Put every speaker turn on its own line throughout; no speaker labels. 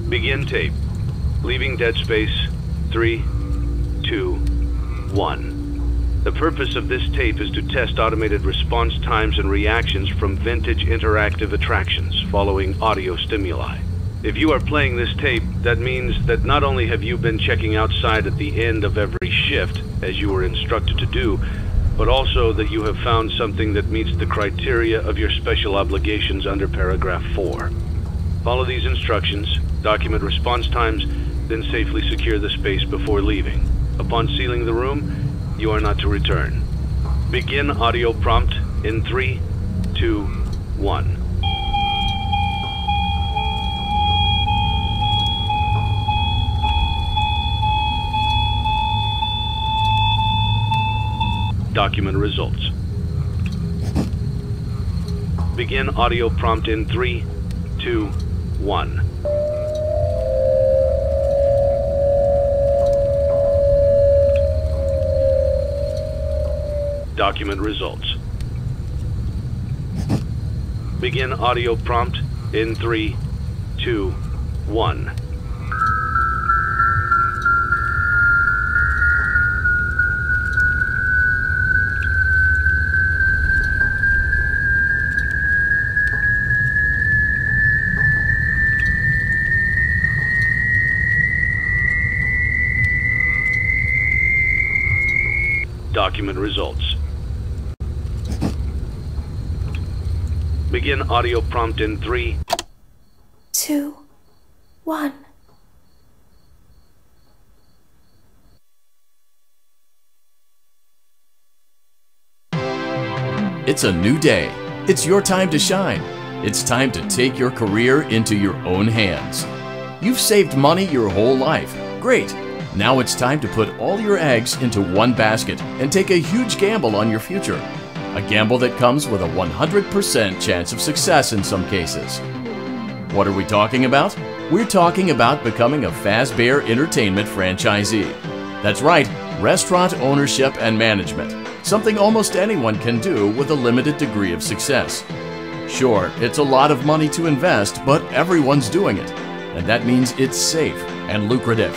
Begin tape. Leaving dead space. 3, 2, 1. The purpose of this tape is to test automated response times and reactions from vintage interactive attractions following audio stimuli. If you are playing this tape, that means that not only have you been checking outside at the end of every shift, as you were instructed to do, but also that you have found something that meets the criteria of your special obligations under paragraph 4. Follow these instructions, document response times, then safely secure the space before leaving. Upon sealing the room, you are not to return. Begin audio prompt in 3, 2, 1. Document results. Begin audio prompt in 3, 2, 1. Document results. Begin audio prompt in 3, 2, 1. Document results. Begin audio prompt in 3,
2, 1.
It's a new day. It's your time to shine. It's time to take your career into your own hands. You've saved money your whole life. Great. Now it's time to put all your eggs into one basket and take a huge gamble on your future. A gamble that comes with a 100% chance of success in some cases. What are we talking about? We're talking about becoming a Fazbear Entertainment franchisee. That's right, restaurant ownership and management. Something almost anyone can do with a limited degree of success. Sure, it's a lot of money to invest, but everyone's doing it. And that means it's safe and lucrative.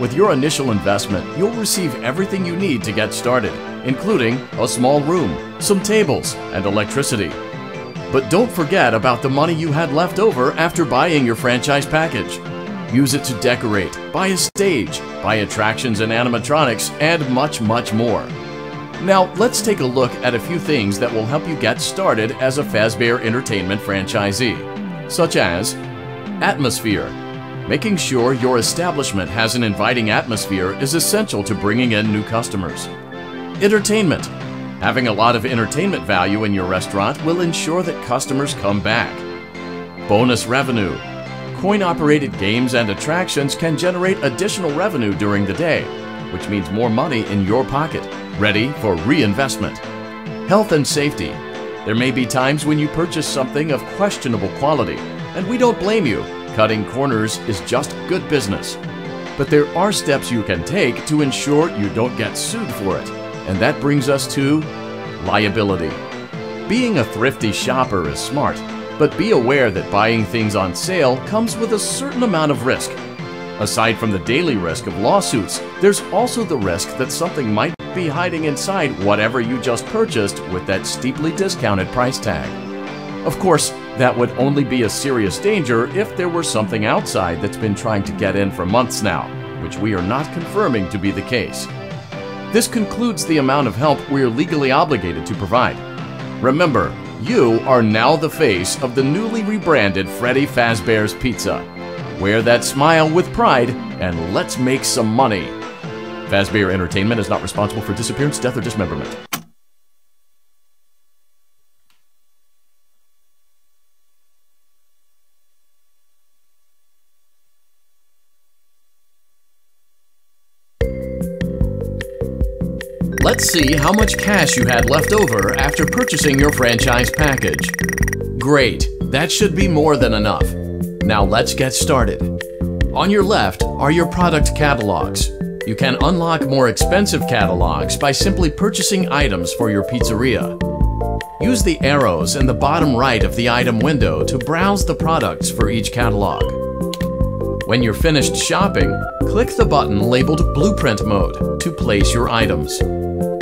With your initial investment, you'll receive everything you need to get started, including a small room, some tables, and electricity. But don't forget about the money you had left over after buying your franchise package. Use it to decorate, buy a stage, buy attractions and animatronics, and much, much more. Now, let's take a look at a few things that will help you get started as a Fazbear Entertainment franchisee, such as atmosphere. Making sure your establishment has an inviting atmosphere is essential to bringing in new customers. Entertainment. Having a lot of entertainment value in your restaurant will ensure that customers come back. Bonus revenue. coin-operated games and attractions can generate additional revenue during the day, which means more money in your pocket, ready for reinvestment. Health and safety. There may be times when you purchase something of questionable quality, and we don't blame you. Cutting corners is just good business. But there are steps you can take to ensure you don't get sued for it, and that brings us to liability. Being a thrifty shopper is smart, but be aware that buying things on sale comes with a certain amount of risk. Aside from the daily risk of lawsuits, there's also the risk that something might be hiding inside whatever you just purchased with that steeply discounted price tag. Of course, that would only be a serious danger if there were something outside that's been trying to get in for months now, which we are not confirming to be the case. This concludes the amount of help we're legally obligated to provide. Remember, you are now the face of the newly rebranded Freddy Fazbears Pizza. Wear that smile with pride and let's make some money. Fazbear Entertainment is not responsible for disappearance, death, or dismemberment. Let's see how much cash you had left over after purchasing your franchise package. Great, that should be more than enough. Now let's get started. On your left are your product catalogs. You can unlock more expensive catalogs by simply purchasing items for your pizzeria. Use the arrows in the bottom right of the item window to browse the products for each catalog. When you're finished shopping, click the button labeled Blueprint Mode to place your items.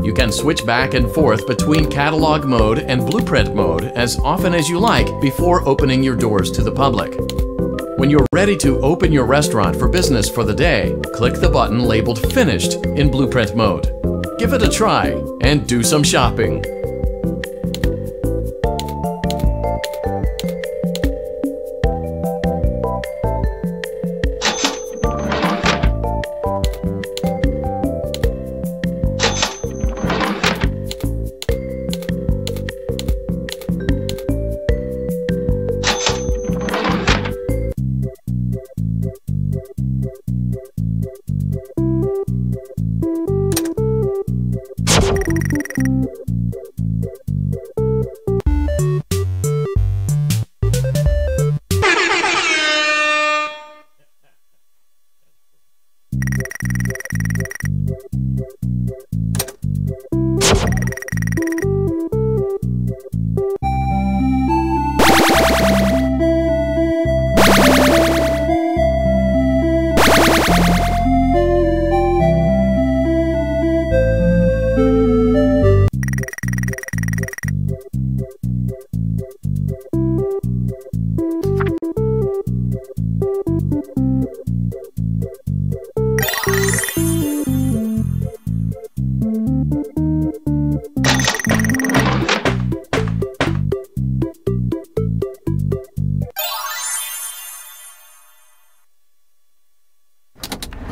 You can switch back and forth between Catalog Mode and Blueprint Mode as often as you like before opening your doors to the public. When you're ready to open your restaurant for business for the day, click the button labeled Finished in Blueprint Mode. Give it a try and do some shopping.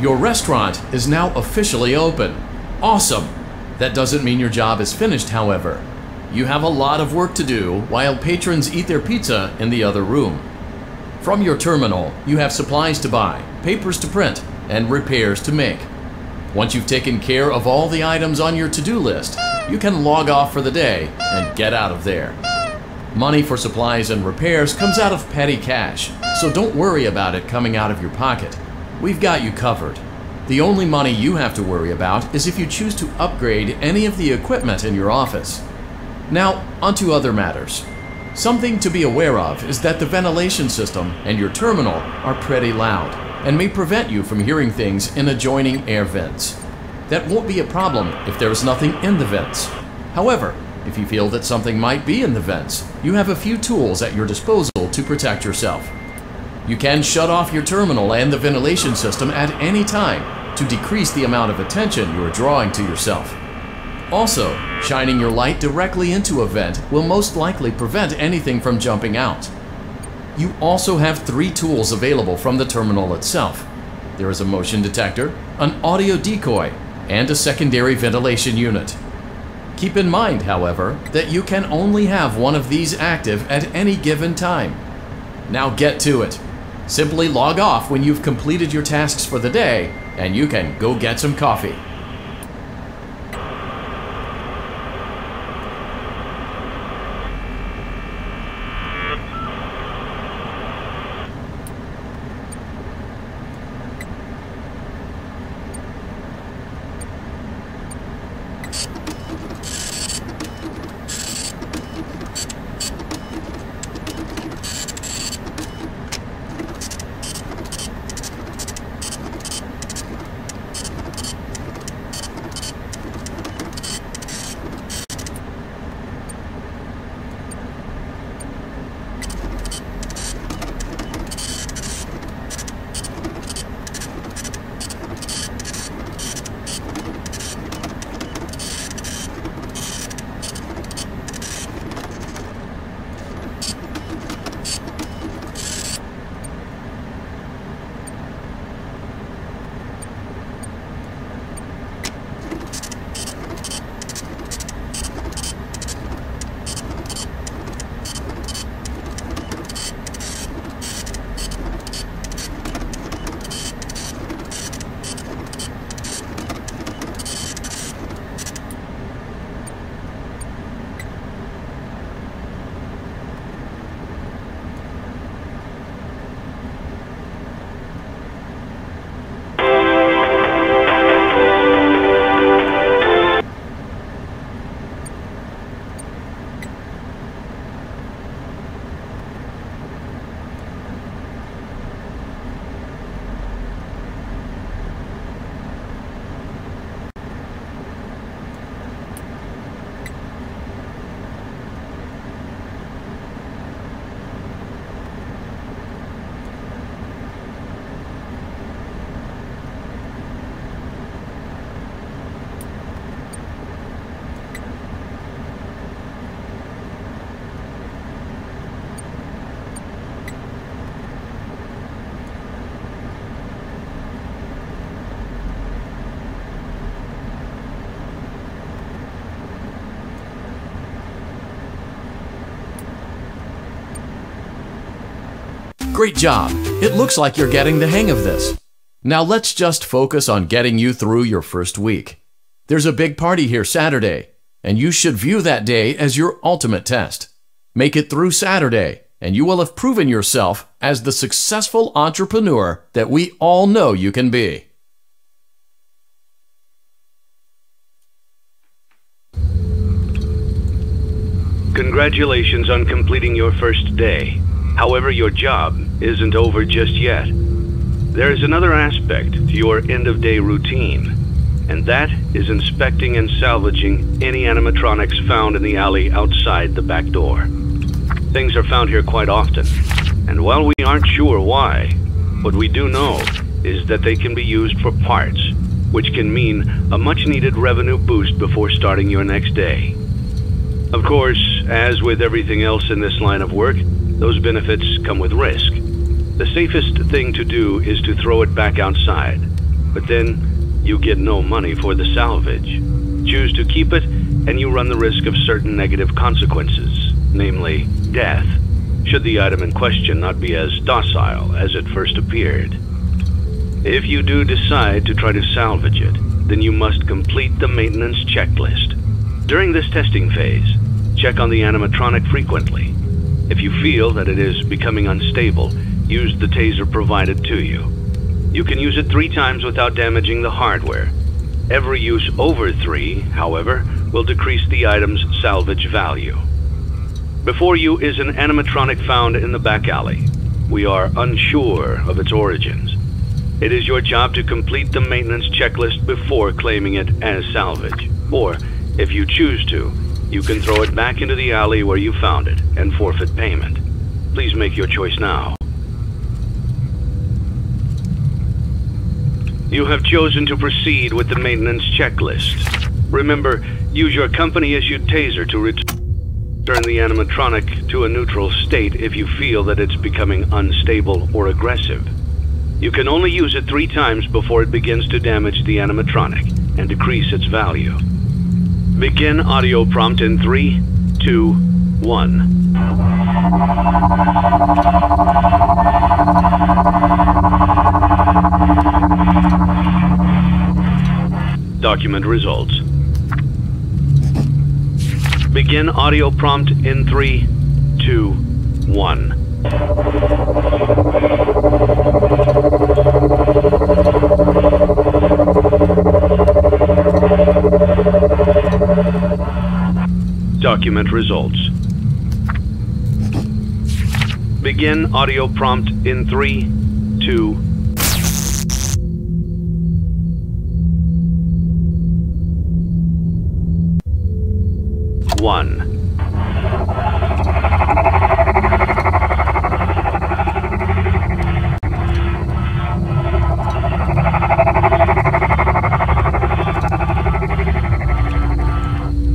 Your restaurant is now officially open. Awesome! That doesn't mean your job is finished, however. You have a lot of work to do while patrons eat their pizza in the other room. From your terminal, you have supplies to buy, papers to print, and repairs to make. Once you've taken care of all the items on your to-do list, you can log off for the day and get out of there. Money for supplies and repairs comes out of petty cash, so don't worry about it coming out of your pocket. We've got you covered. The only money you have to worry about is if you choose to upgrade any of the equipment in your office. Now, onto other matters. Something to be aware of is that the ventilation system and your terminal are pretty loud and may prevent you from hearing things in adjoining air vents. That won't be a problem if there is nothing in the vents. However, if you feel that something might be in the vents, you have a few tools at your disposal to protect yourself. You can shut off your terminal and the ventilation system at any time to decrease the amount of attention you are drawing to yourself. Also, shining your light directly into a vent will most likely prevent anything from jumping out. You also have 3 tools available from the terminal itself. There is a motion detector, an audio decoy, and a secondary ventilation unit. Keep in mind, however, that you can only have one of these active at any given time. Now get to it. Simply log off when you've completed your tasks for the day, and you can go get some coffee. Great job! It looks like you're getting the hang of this. Now let's just focus on getting you through your first week. There's a big party here Saturday, and you should view that day as your ultimate test. Make it through Saturday, and you will have proven yourself as the successful entrepreneur that we all know you can be.
Congratulations on completing your first day. However, your job isn't over just yet. There is another aspect to your end-of-day routine, and that is inspecting and salvaging any animatronics found in the alley outside the back door. Things are found here quite often, and while we aren't sure why, what we do know is that they can be used for parts, which can mean a much-needed revenue boost before starting your next day. Of course, as with everything else in this line of work, those benefits come with risk. The safest thing to do is to throw it back outside, but then you get no money for the salvage. Choose to keep it, and you run the risk of certain negative consequences, namely death, should the item in question not be as docile as it first appeared. If you do decide to try to salvage it, then you must complete the maintenance checklist. During this testing phase, check on the animatronic frequently. If you feel that it is becoming unstable, use the taser provided to you. You can use it 3 times without damaging the hardware. Every use over 3, however, will decrease the item's salvage value. Before you is an animatronic found in the back alley. We are unsure of its origins. It is your job to complete the maintenance checklist before claiming it as salvage. Or, if you choose to, you can throw it back into the alley where you found it and forfeit payment. Please make your choice now. You have chosen to proceed with the maintenance checklist. Remember, use your company-issued taser to return the animatronic to a neutral state if you feel that it's becoming unstable or aggressive. You can only use it 3 times before it begins to damage the animatronic and decrease its value. Begin audio prompt in 3, 2, 1. Document results. Begin audio prompt in 3, 2, 1. Document results. Begin audio prompt in 3, 2, 1.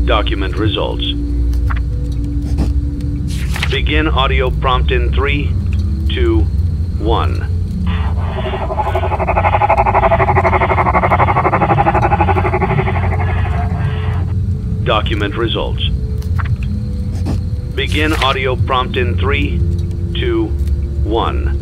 Document results. Begin audio prompt in 3, 2, 1. Document results. Begin audio prompt in 3, 2, 1.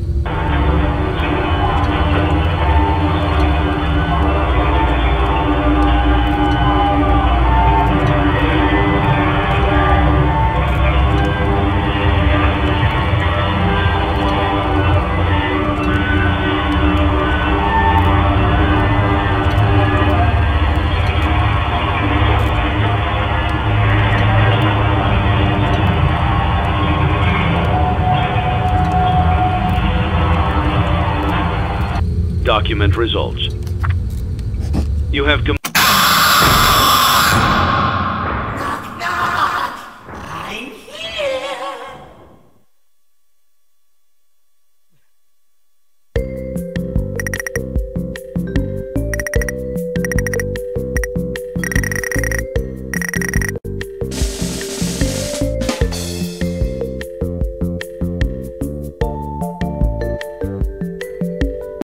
Document results. You have